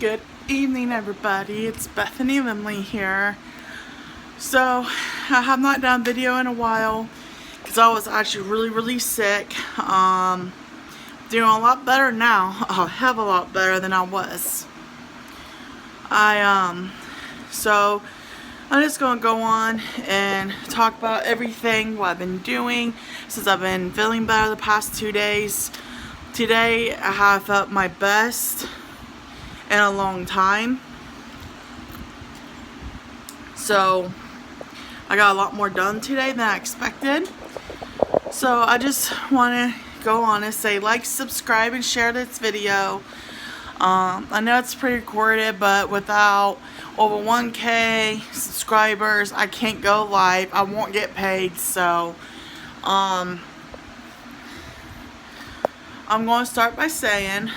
Good evening, everybody. It's Bethany Lindley here. So, I have not done a video in a while because I was actually really sick. Doing a lot better now. A hell of a lot better than I was. So I'm just going to go on and talk about everything, what I've been doing since I've been feeling better the past 2 days. Today, I have felt my best in a long time. So, I got a lot more done today than I expected. So, I just want to go on and say like, subscribe, and share this video. I know it's pre-recorded, but without over 1K subscribers, I can't go live. I won't get paid, so I'm going to start by saying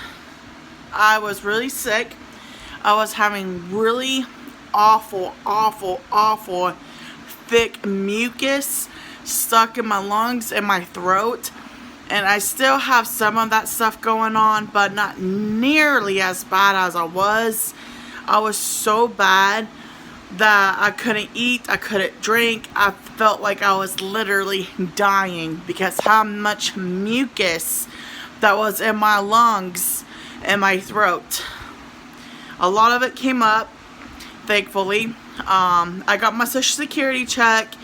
I was really sick. I was having really awful thick mucus stuck in my lungs and my throat. And I still have some of that stuff going on, but not nearly as bad as I was. I was so bad that I couldn't eat, I couldn't drink. I felt like I was literally dying because how much mucus that was in my lungs and my throat. A lot of it came up, thankfully. I got my Social Security check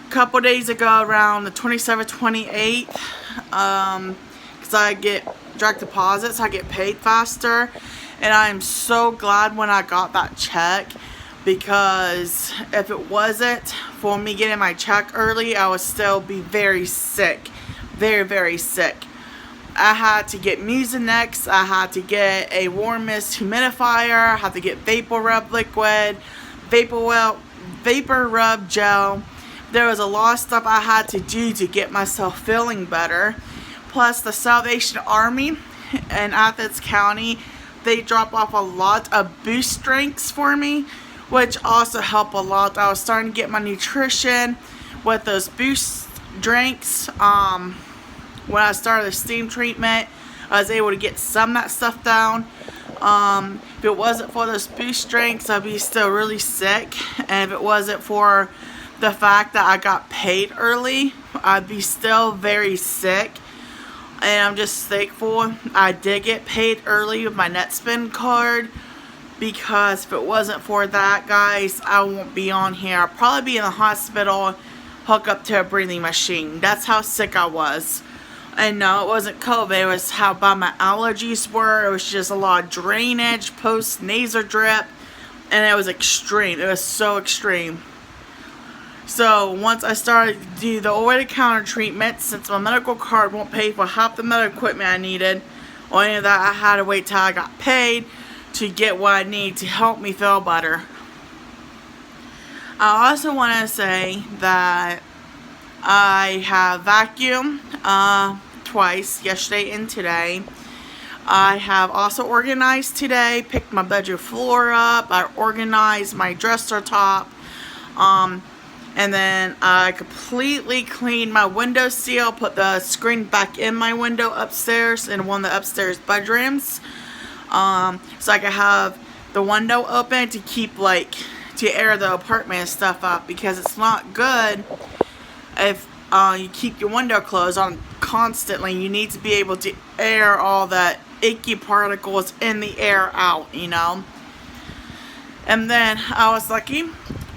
a couple days ago, around the 27th, 28th, because I get direct deposits, I get paid faster, and I am so glad when I got that check, because if it wasn't for me getting my check early, I would still be very sick, very sick. I had to get Mucinex, I had to get a warm mist humidifier, I had to get Vapor Rub liquid, Vapor Rub gel. There was a lot of stuff I had to do to get myself feeling better. Plus the Salvation Army in Athens County, they drop off a lot of boost drinks for me, which also help a lot. I was starting to get my nutrition with those boost drinks. When I started the steam treatment, I was able to get some of that stuff down. If it wasn't for those boost drinks, I'd be still really sick. And if it wasn't for the fact that I got paid early, I'd be still very sick. And I'm just thankful I did get paid early with my NetSpend card, because if it wasn't for that, guys, I won't be on here. I'll probably be in the hospital, hooked up to a breathing machine. That's how sick I was. And no, it wasn't COVID. It was how bad my allergies were. It was just a lot of drainage, post-nasal drip, and it was extreme. It was so extreme. So once I started to do the over-the-counter treatment, since my medical card won't pay for half the medical equipment I needed, or any of that, I had to wait till I got paid to get what I need to help me feel better. I also want to say that I have vacuumed twice, yesterday and today. I have also organized today, picked my bedroom floor up, I organized my dresser top, and then I completely cleaned my window seal, put the screen back in my window upstairs in one of the upstairs bedrooms, so I could have the window open to keep, to air the apartment and stuff up, because it's not good if you keep your window closed on constantly. You need to be able to air all the icky particles in the air out, you know. And then I was lucky.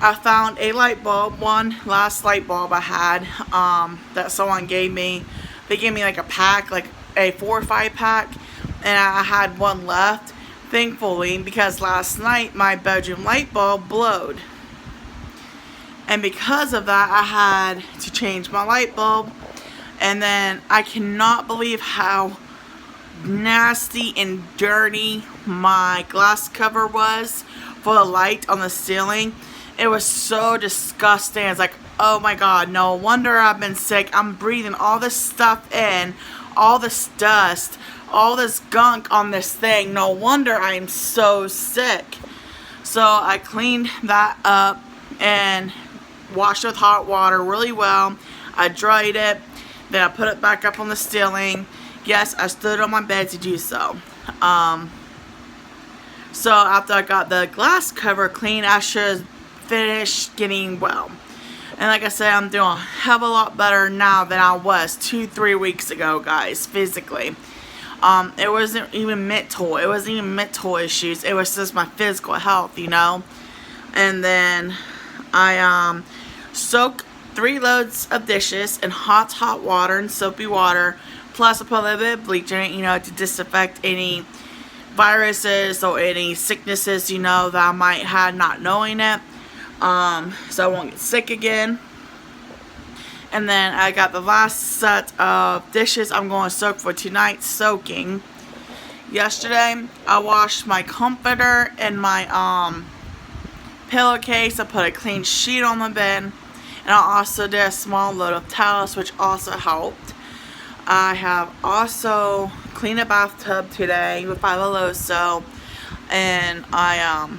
I found a light bulb, one last light bulb I had, that someone gave me. They gave me like a pack, like a 4 or 5 pack, and I had one left, thankfully, because last night my bedroom light bulb blowed. And because of that, I had to change my light bulb. And then I cannot believe how nasty and dirty my glass cover was for the light on the ceiling. It was so disgusting. It's like, oh my god, no wonder I've been sick. I'm breathing all this stuff in, all this dust, all this gunk on this thing. No wonder I'm so sick. So I cleaned that up and washed it with hot water really well. I dried it, then I put it back up on the ceiling. Yes, I stood on my bed to do so. So after I got the glass cover clean, I should finish getting well. And like I said, I'm doing a hell of a lot better now than I was 2-3 weeks ago, guys, physically. It wasn't even mental. It wasn't even mental issues. It was just my physical health, you know. And then I soak 3 loads of dishes in hot water and soapy water. Plus I put a little bit of bleach in it, you know, to disinfect any viruses or any sicknesses, you know, that I might have not knowing it. So I won't get sick again. And then I got the last set of dishes I'm going to soak for tonight's soaking. Yesterday, I washed my comforter and my pillowcase. I put a clean sheet on the bed. And I also did a small load of towels, which also helped. I have also cleaned a bathtub today with Fabuloso. And I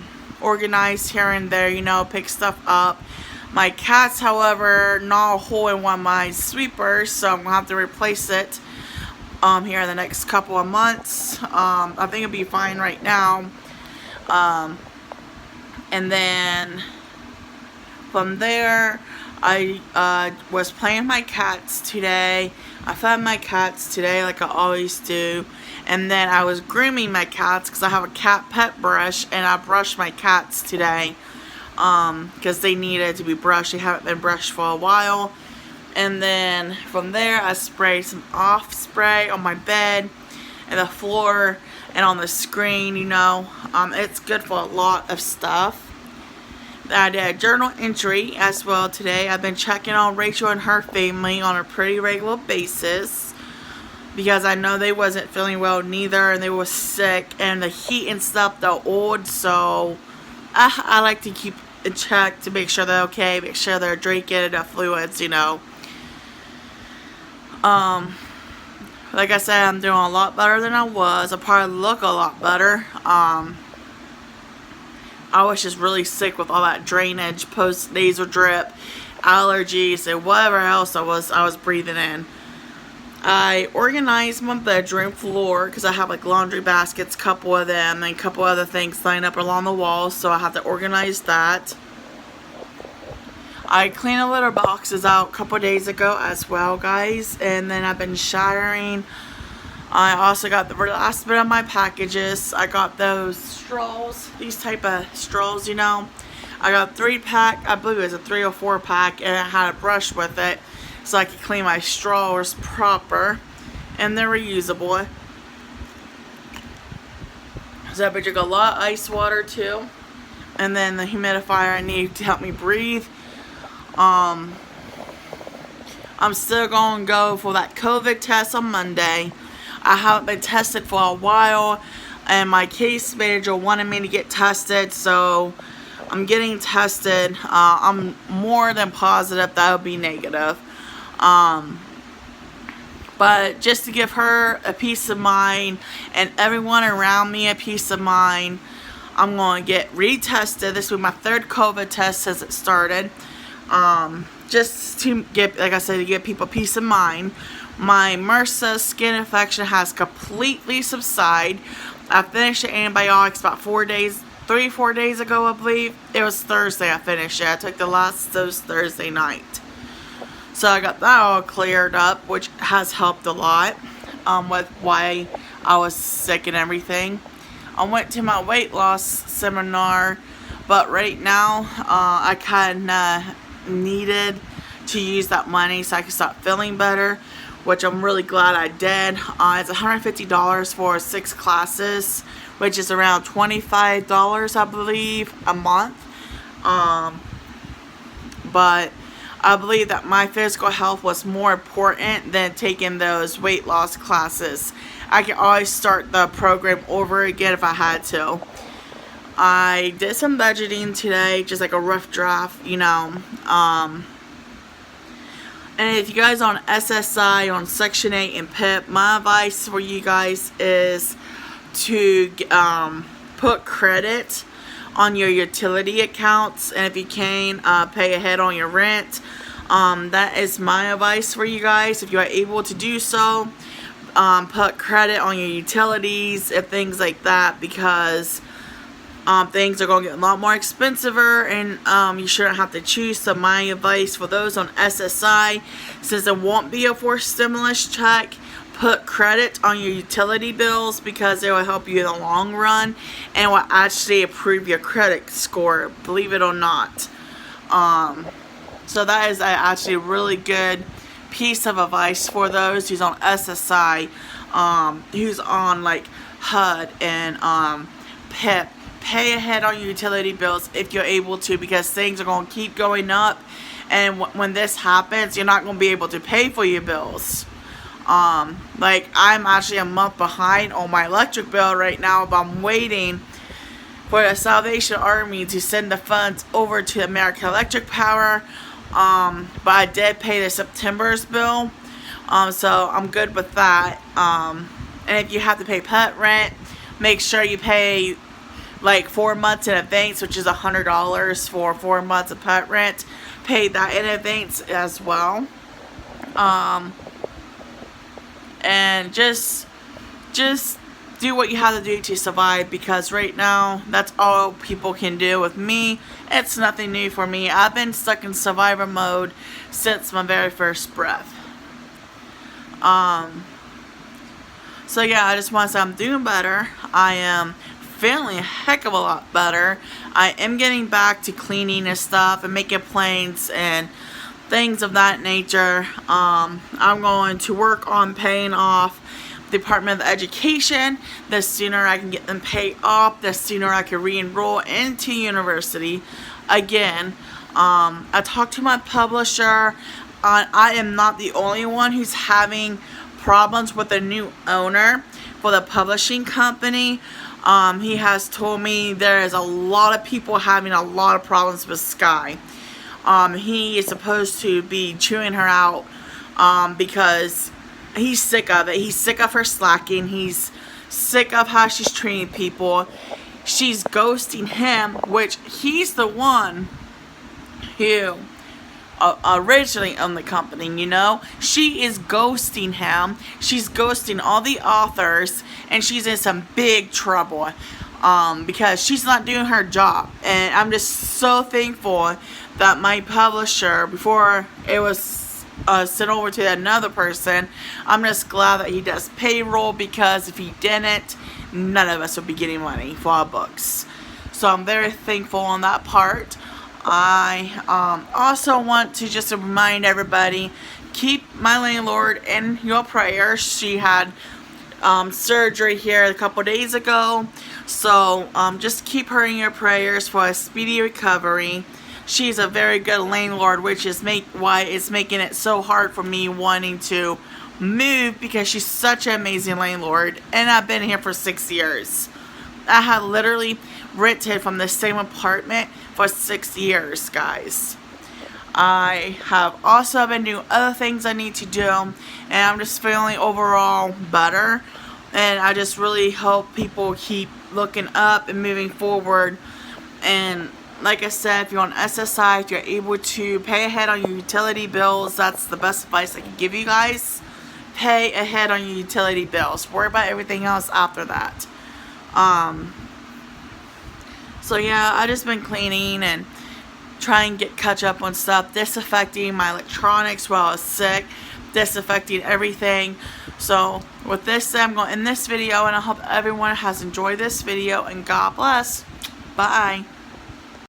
organized here and there, you know, pick stuff up. My cats, however, gnawed a hole in one of my sweepers, so I'm going to have to replace it here in the next couple of months. I think it'll be fine right now. And then from there, I was playing with my cats today. I fed my cats today like I always do. And then I was grooming my cats because I have a cat pet brush, and I brushed my cats today because they needed to be brushed. They haven't been brushed for a while. And then from there, I sprayed some off spray on my bed and the floor and on the screen, you know. It's good for a lot of stuff. I did a journal entry as well today. I've been checking on Rachel and her family on a pretty regular basis because I know they wasn't feeling well neither, and they were sick, and the heat and stuff, they're old, so I like to keep a check to make sure they're okay, make sure they're drinking enough fluids, you know. Like I said, I'm doing a lot better than I was. I probably look a lot better. I was just really sick with all that drainage, post-nasal drip, allergies, and whatever else I was breathing in. I organized my bedroom floor because I have like laundry baskets, a couple of them, and a couple other things lined up along the walls, so I have to organize that. I cleaned the litter boxes out a couple days ago as well, guys, and then I've been showering. I also got the last bit of my packages. I got those straws, these type of straws, you know. I got 3-pack, I believe it was a 3 or 4-pack, and I had a brush with it so I could clean my straws proper, and they're reusable. So I drink a lot of ice water too, and then the humidifier I need to help me breathe. I'm still going to go for that COVID test on Monday. I haven't been tested for a while, and my case manager wanted me to get tested, so I'm getting tested. I'm more than positive that will be negative. But just to give her a peace of mind and everyone around me a peace of mind, I'm going to get retested. This will be my 3rd COVID test since it started. Just to get, like I said, to give people peace of mind. My MRSA skin infection has completely subsided. I finished the antibiotics about 4 days, 3-4 days ago, I believe. It was Thursday I finished it. I took the last dose Thursday night. So I got that all cleared up, which has helped a lot with why I was sick and everything. I went to my weight loss seminar, but right now I kind of needed to use that money so I could start feeling better, which I'm really glad I did. It's $150 for 6 classes, which is around $25, I believe, a month. But I believe that my physical health was more important than taking those weight loss classes. I can always start the program over again if I had to. I did some budgeting today, just like a rough draft, you know. And if you guys are on SSI, on Section 8 and PIP, my advice for you guys is to put credit on your utility accounts, and if you can, pay ahead on your rent. That is my advice for you guys. If you are able to do so, put credit on your utilities and things like that, because things are going to get a lot more expensiver, and you shouldn't have to choose. So my advice for those on SSI, since there won't be a forced stimulus check, put credit on your utility bills, because it will help you in the long run and will actually improve your credit score, believe it or not. So that is actually a really good piece of advice for those who's on SSI, who's on like HUD and PIP. Pay ahead on your utility bills if you're able to, because things are going to keep going up, and when this happens, you're not going to be able to pay for your bills. Like, I'm actually a month behind on my electric bill right now, but I'm waiting for the Salvation Army to send the funds over to American Electric Power. But I did pay the September's bill, so I'm good with that. And if you have to pay pet rent, make sure you pay like 4 months in advance, which is $100 for 4 months of pet rent. Pay that in advance as well. And just do what you have to do to survive, because right now that's all people can do. With me, it's nothing new for me. I've been stuck in survivor mode since my very first breath. So yeah, I just want to say I'm doing better. I am feeling a heck of a lot better. I am getting back to cleaning and stuff and making planes and things of that nature. I'm going to work on paying off the Department of Education. The sooner I can get them paid off, the sooner I can re-enroll into university again. I talked to my publisher. I am not the only one who's having problems with the new owner for the publishing company. He has told me there is a lot of people having a lot of problems with Sky. He is supposed to be chewing her out because he's sick of it. He's sick of her slacking. He's sick of how she's treating people. She's ghosting him, which he's the one who originally owned the company, you know. She is ghosting him. She's ghosting all the authors, and she's in some big trouble because she's not doing her job. And I'm just so thankful that my publisher, before it was sent over to another person, I'm just glad that he does payroll, because if he didn't, none of us would be getting money for our books. So I'm very thankful on that part. I also want to just remind everybody, keep my landlord in your prayers. She had surgery here a couple days ago, so just keep her in your prayers for a speedy recovery. She's a very good landlord, which is why it's making it so hard for me wanting to move, because she's such an amazing landlord, and I've been here for 6 years. I have literally rented from the same apartment for 6 years, guys. I have also been doing other things I need to do, and I'm just feeling overall better. And I just really hope people keep looking up and moving forward. And like I said, if you're on SSI, if you're able to pay ahead on your utility bills, that's the best advice I can give you guys. Pay ahead on your utility bills. Worry about everything else after that. So yeah, I just been cleaning and trying to catch up on stuff, disinfecting my electronics while I was sick, disinfecting everything. So with this, I'm going to end this video, and I hope everyone has enjoyed this video, and God bless. Bye.